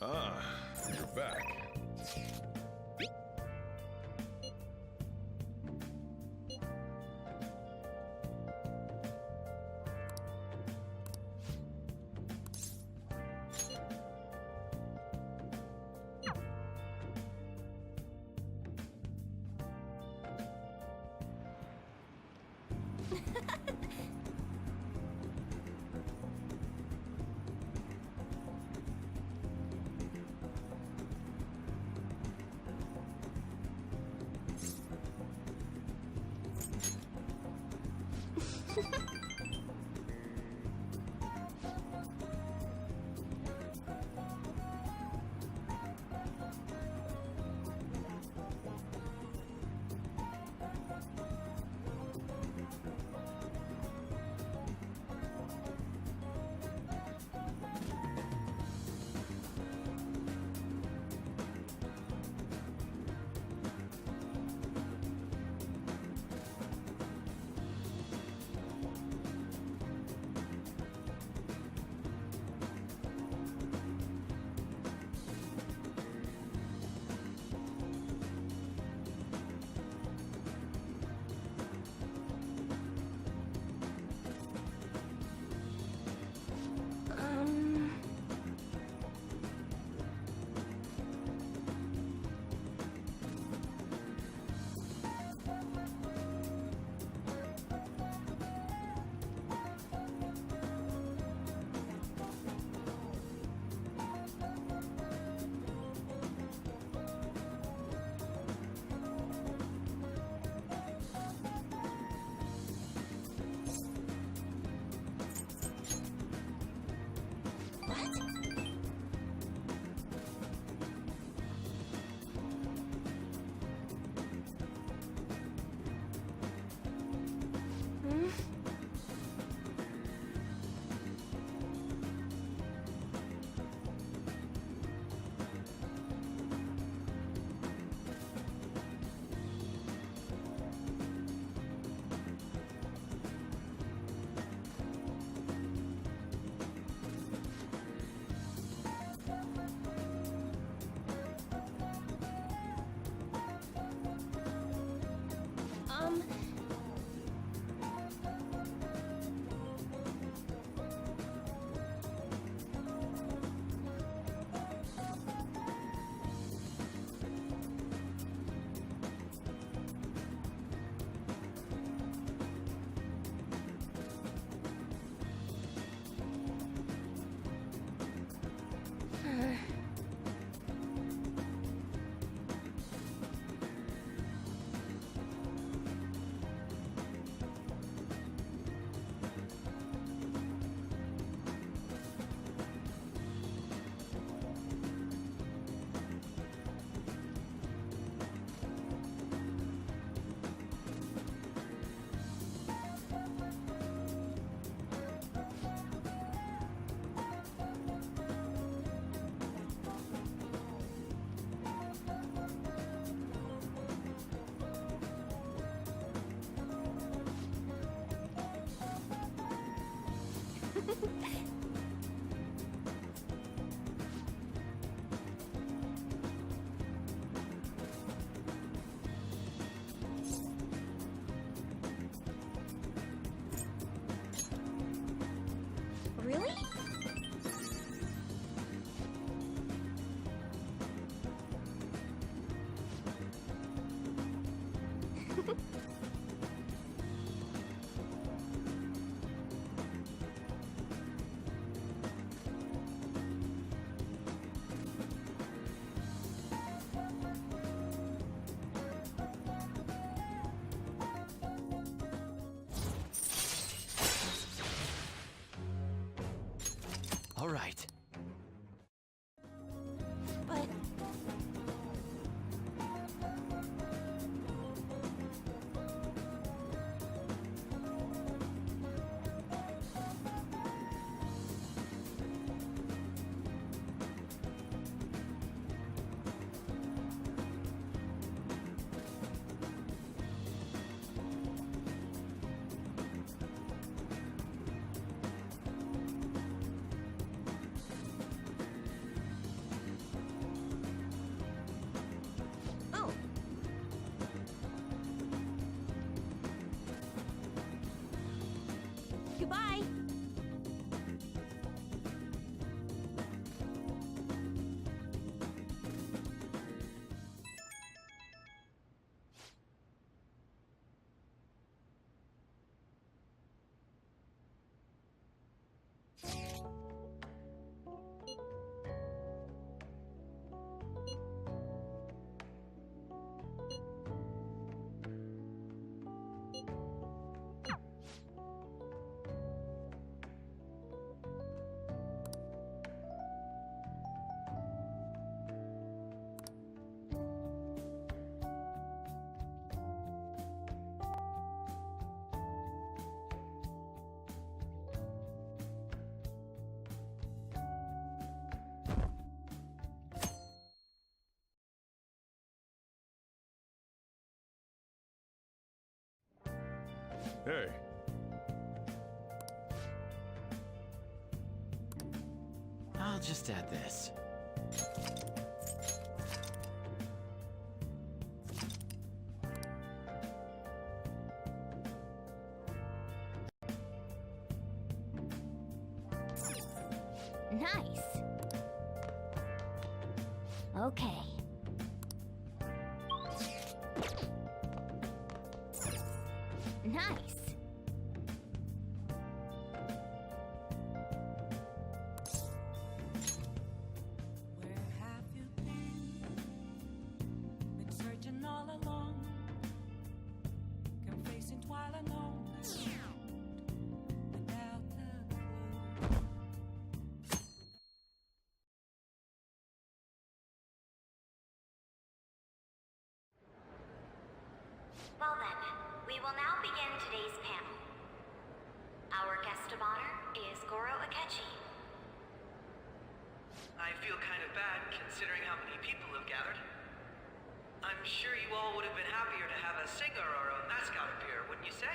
Ah, you're back. Hey. I'll just add this. Nice. Okay. Nice. Where have you been? Been searching all along, confessing while alone, without a clue. Well then, we will now begin today's panel. Our guest of honor is Akechi. I feel kind of bad considering how many people have gathered. I'm sure you all would have been happier to have a singer or a mascot appear, wouldn't you say?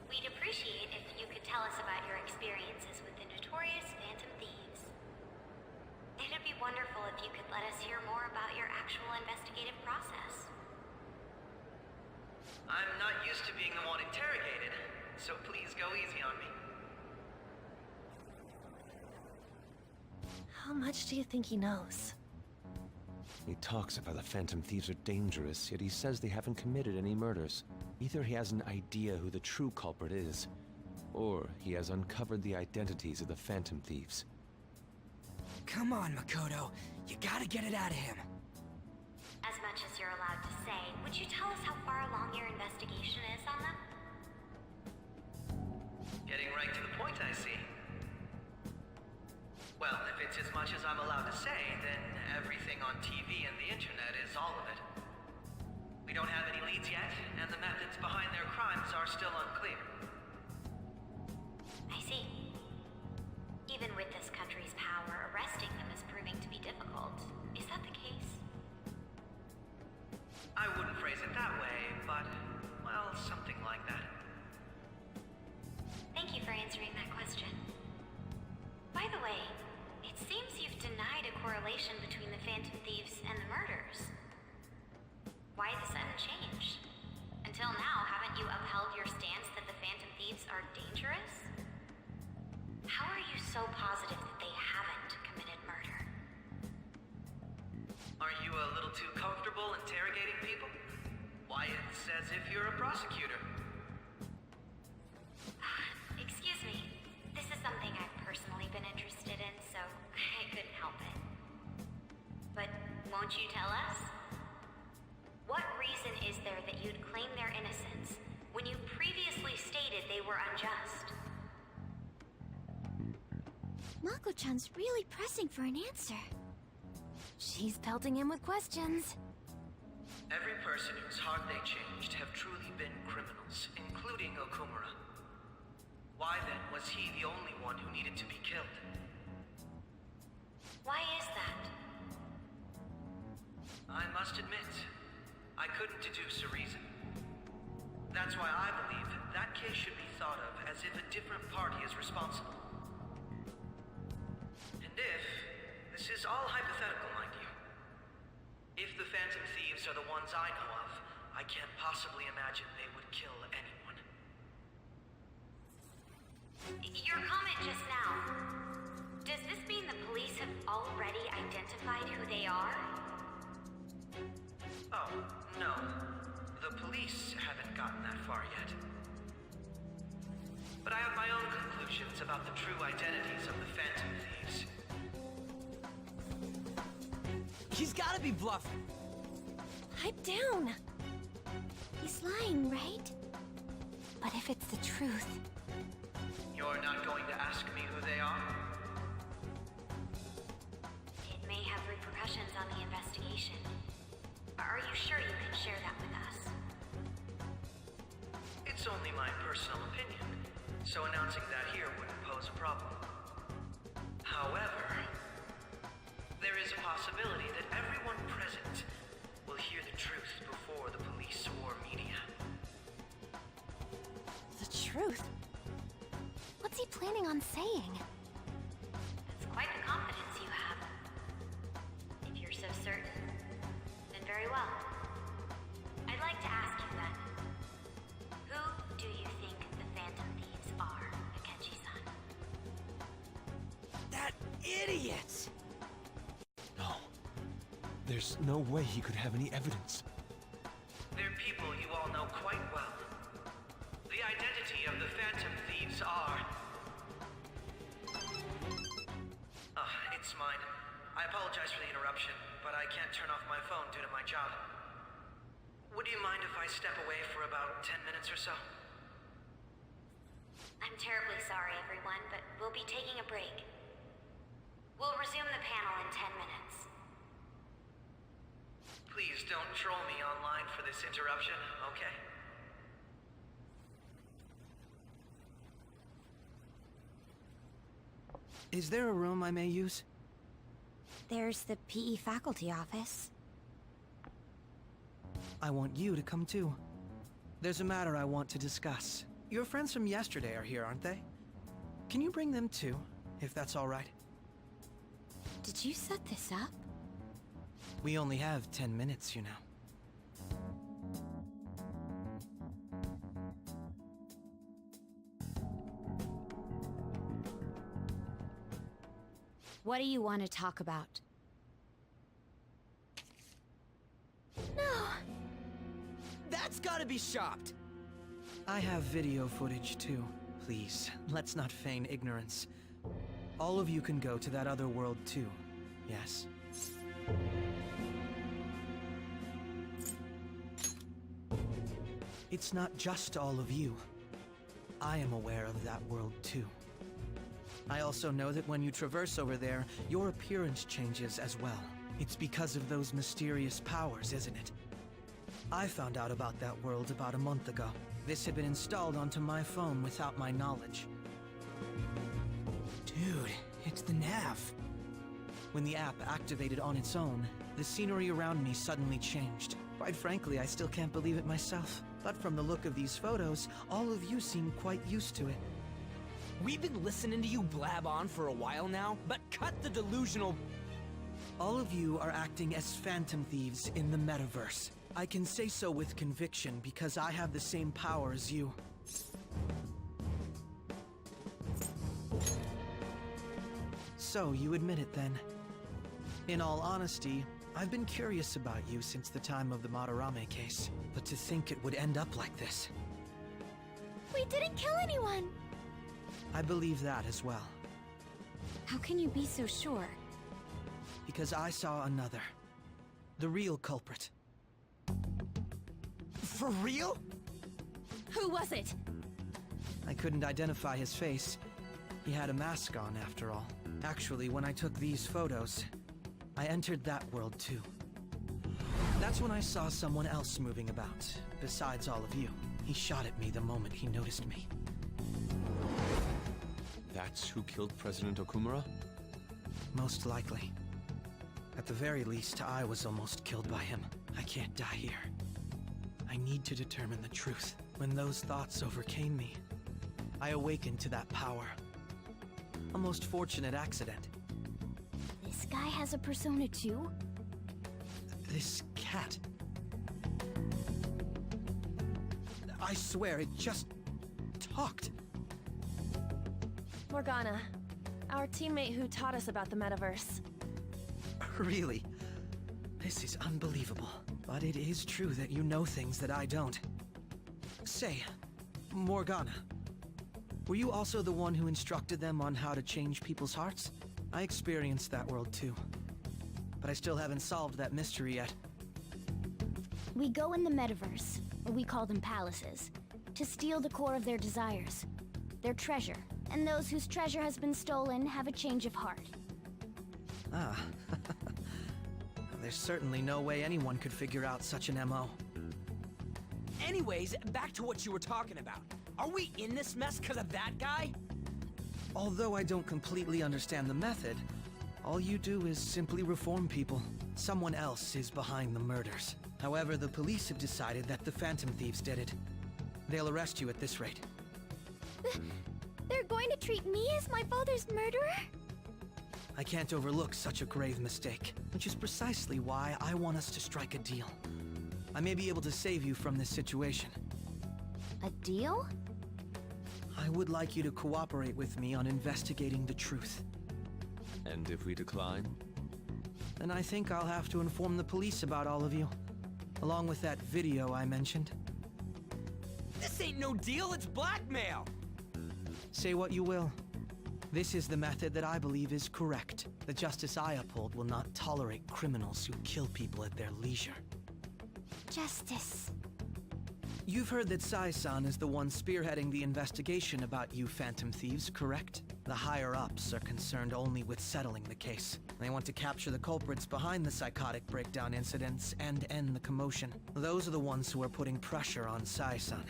We'd appreciate if you could tell us about your experiences with the notorious Phantom Thieves. It'd be wonderful if you could let us hear more about your actual investigative process. I'm not used to being the one interrogated, so please go easy on me. How much do you think he knows? He talks about the Phantom Thieves are dangerous, yet he says they haven't committed any murders. Either he has an idea who the true culprit is, or he has uncovered the identities of the Phantom Thieves. Come on, Makoto. You gotta get it out of him. As much as you're allowed to say, would you tell us how far along your investigation is on them? Getting right to the point, I see. Well, if it's as much as I'm allowed to say, then everything on TV and the internet is all of it. We don't have any leads yet, and the methods behind their crimes are still unclear. I see. Even with this country's power, arresting them is proving to be difficult. Is that the case? I wouldn't phrase it that way, but, well, something like that. Thank you for answering that question. By the way, it seems you've denied a correlation between the Phantom Thieves and the murders. Why the sudden change? Until now, haven't you upheld your stance that the Phantom Thieves are dangerous? How are you so positive that they haven't committed murder? Are you a little too comfortable interrogating people? Why, it's as if you're a prosecutor. Excuse me. This is something I've personally been interested in, so I couldn't help it. But won't you tell us? What reason is there that you'd claim their innocence when you previously stated they were unjust? Mako-chan's really pressing for an answer. She's pelting him with questions. Every person whose heart they changed have truly been criminals, including Okumura. Why then was he the only one who needed to be killed? Why is that? I must admit, I couldn't deduce a reason. That's why I believe that case should be thought of as if a different party is responsible. And if, this is all hypothetical, mind you, if the Phantom Thieves are the ones I know of, I can't possibly imagine they would kill anyone. Your comment just now, does this mean the police have already identified who they are? Oh, no. The police haven't gotten that far yet. But I have my own conclusions about the true identities of the Phantom Thieves. He's gotta be bluffing. Pipe down. He's lying, right? But if it's the truth... You're not going to ask me who they are? It may have repercussions on the investigation. Are you sure you can share that with us? It's only my personal opinion, so announcing that here wouldn't pose a problem. However, there is a possibility that everyone present will hear the truth before the police or media. truth. What's he planning on saying? That's quite the confidence you have. If you're so certain, then very well. I'd like to ask you then, who do you think the Phantom Thieves are, Akechi-san? That idiot! No. There's no way he could have any evidence. They're people you all know quite well. The identity of the Phantom Thieves are... it's mine. I apologize for the interruption, but I can't turn off my phone due to my job. Would you mind if I step away for about 10 minutes or so? I'm terribly sorry, everyone, but we'll be taking a break. We'll resume the panel in 10 minutes. Please don't troll me online for this interruption, okay? Is there a room I may use? There's the PE faculty office. I want you to come too. There's a matter I want to discuss. Your friends from yesterday are here, aren't they? Can you bring them too, if that's all right? Did you set this up? We only have 10 minutes, you know. What do you want to talk about? No. That's gotta be shopped! I have video footage too. Please, let's not feign ignorance. All of you can go to that other world too, yes? It's not just all of you. I am aware of that world too. I also know that when you traverse over there, your appearance changes as well. It's because of those mysterious powers, isn't it? I found out about that world about a month ago. This had been installed onto my phone without my knowledge. Dude, it's the nav. When the app activated on its own, the scenery around me suddenly changed. Quite frankly, I still can't believe it myself. But from the look of these photos, all of you seem quite used to it. We've been listening to you blab on for a while now, but cut the delusional... All of you are acting as Phantom Thieves in the metaverse. I can say so with conviction because I have the same power as you. So, you admit it then. In all honesty, I've been curious about you since the time of the Madarame case. But to think it would end up like this. We didn't kill anyone! I believe that as well. How can you be so sure? Because I saw another. The real culprit. For real? Who was it? I couldn't identify his face. He had a mask on, after all. Actually, when I took these photos, I entered that world too. That's when I saw someone else moving about, besides all of you. He shot at me the moment he noticed me. That's who killed President Okumura? Most likely. At the very least, I was almost killed by him. I can't die here. I need to determine the truth. When those thoughts overcame me, I awakened to that power. A most fortunate accident. This guy has a persona too? This cat. I swear, it just talked. Morgana, our teammate who taught us about the metaverse. Really? This is unbelievable. But it is true that you know things that I don't. Say, Morgana, were you also the one who instructed them on how to change people's hearts? I experienced that world too. But I still haven't solved that mystery yet. We go in the metaverse, or we call them palaces, to steal the core of their desires, their treasure. And those whose treasure has been stolen have a change of heart. Ah. There's certainly no way anyone could figure out such an MO. Anyways, back to what you were talking about. Are we in this mess because of that guy? Although I don't completely understand the method, all you do is simply reform people. Someone else is behind the murders. However, the police have decided that the Phantom Thieves did it. They'll arrest you at this rate. They're going to treat me as my father's murderer? I can't overlook such a grave mistake, which is precisely why I want us to strike a deal. I may be able to save you from this situation. A deal? I would like you to cooperate with me on investigating the truth. And if we decline? Then I think I'll have to inform the police about all of you, along with that video I mentioned. This ain't no deal, it's blackmail! Say what you will. This is the method that I believe is correct. The justice I uphold will not tolerate criminals who kill people at their leisure. Justice. You've heard that Sai-san is the one spearheading the investigation about you Phantom Thieves, correct? The higher-ups are concerned only with settling the case. They want to capture the culprits behind the psychotic breakdown incidents and end the commotion. Those are the ones who are putting pressure on Sai-san.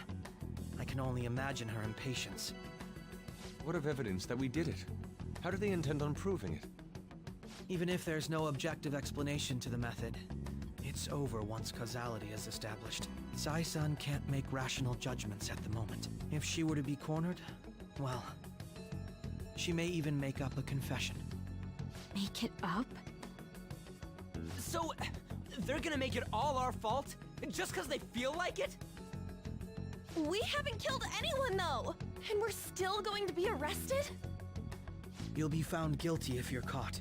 I can only imagine her impatience. What of evidence that we did it? How do they intend on proving it? Even if there's no objective explanation to the method, it's over once causality is established. Sai-san can't make rational judgments at the moment. If she were to be cornered, well, she may even make up a confession. Make it up? So, they're gonna make it all our fault? Just because they feel like it? We haven't killed anyone, though! And we're still going to be arrested? You'll be found guilty if you're caught,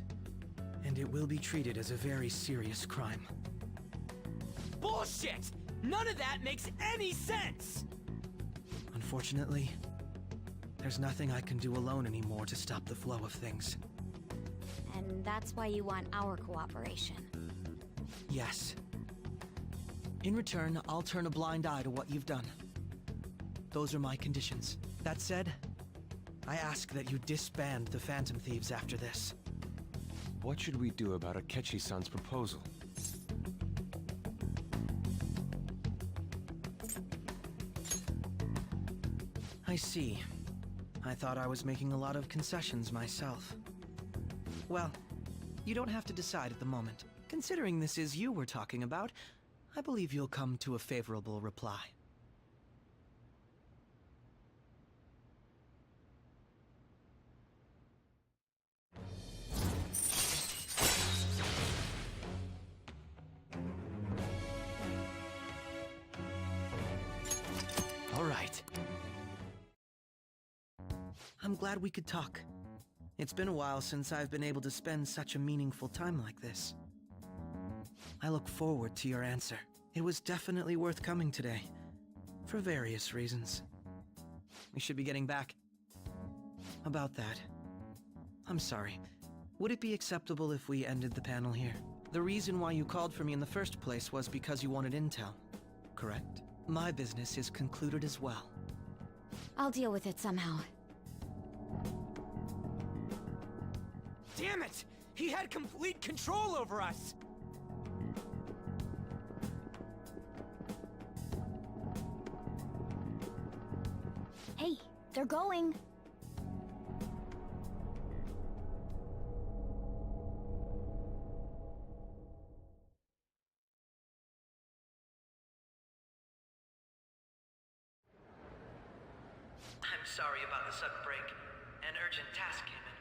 and it will be treated as a very serious crime. Bullshit! None of that makes any sense! Unfortunately, there's nothing I can do alone anymore to stop the flow of things. And that's why you want our cooperation. Yes. In return, I'll turn a blind eye to what you've done. Those are my conditions. That said, I ask that you disband the Phantom Thieves after this. What should we do about Akechi-san's proposal? I see. I thought I was making a lot of concessions myself. Well, you don't have to decide at the moment. Considering this is you we're talking about, I believe you'll come to a favorable reply. All right. I'm glad we could talk. It's been a while since I've been able to spend such a meaningful time like this. I look forward to your answer. It was definitely worth coming today, for various reasons. We should be getting back. About that, I'm sorry. Would it be acceptable if we ended the panel here? The reason why you called for me in the first place was because you wanted intel, correct? My business is concluded as well. I'll deal with it somehow. Damn it! He had complete control over us! Hey, they're going. I'm sorry about the sudden break. An urgent task came in.